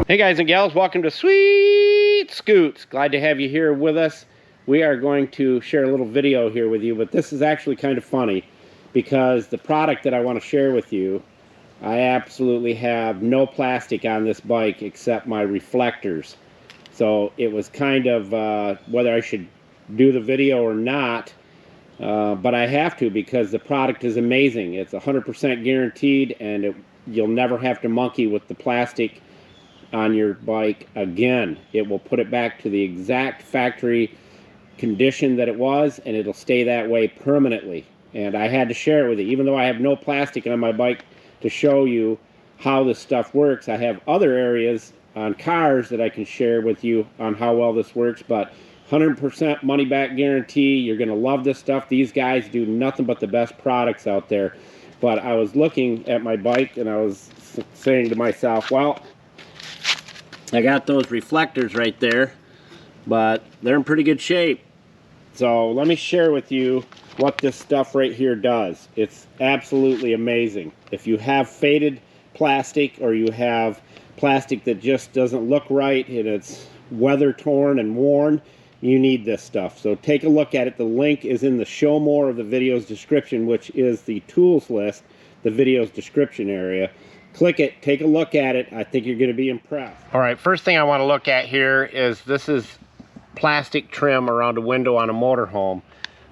Hey guys and gals, welcome to Sweet Scoots. Glad to have you here with us. We are going to share a little video here with you, but this is actually kind of funny because the product that I want to share with you, I absolutely have no plastic on this bike except my reflectors. So it was kind of whether I should do the video or not, but I have to because the product is amazing. It's 100% guaranteed, and you'll never have to monkey with the plastic on your bike again. It will put it back to the exact factory condition that it was, and it'll stay that way permanently. And I had to share it with you, even though I have no plastic on my bike to show you how this stuff works. I have other areas on cars that I can share with you on how well this works, but 100% money back guarantee. You're going to love this stuff. These guys do nothing but the best products out there. But I was looking at my bike and I was saying to myself, well, I got those reflectors right there, but they're in pretty good shape. So let me share with you what this stuff right here does. It's absolutely amazing. If you have faded plastic, or you have plastic that just doesn't look right and it's weather torn and worn, you need this stuff. So take a look at it. The link is in the show more of the video's description, which is the tools list, the video's description area. Click it, take a look at it. I think you're going to be impressed. All right, first thing I want to look at here is this is plastic trim around a window on a motorhome.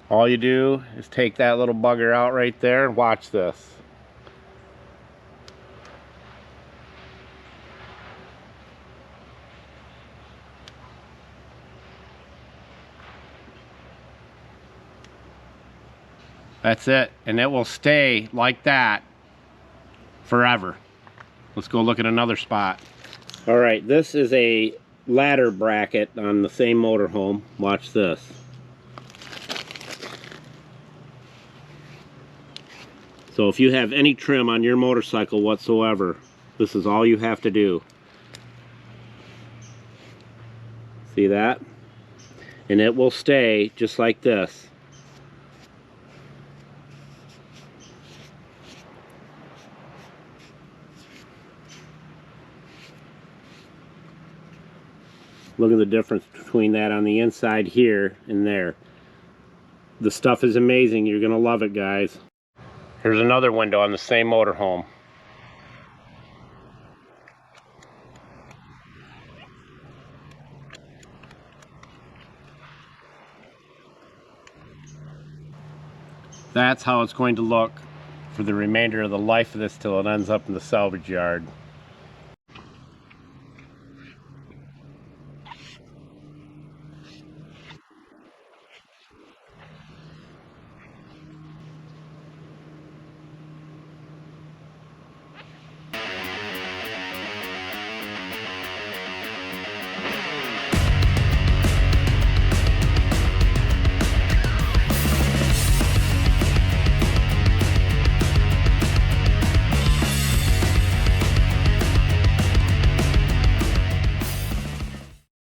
All you do is take that little bugger out right there and watch this. That's it, and it will stay like that forever. Let's go look at another spot. All right, this is a ladder bracket on the same motorhome. Watch this. So if you have any trim on your motorcycle whatsoever, this is all you have to do. See that? And it will stay just like this. Look at the difference between that on the inside here and there. The stuff is amazing. You're gonna love it, guys. Here's another window on the same motorhome. That's how it's going to look for the remainder of the life of this till it ends up in the salvage yard.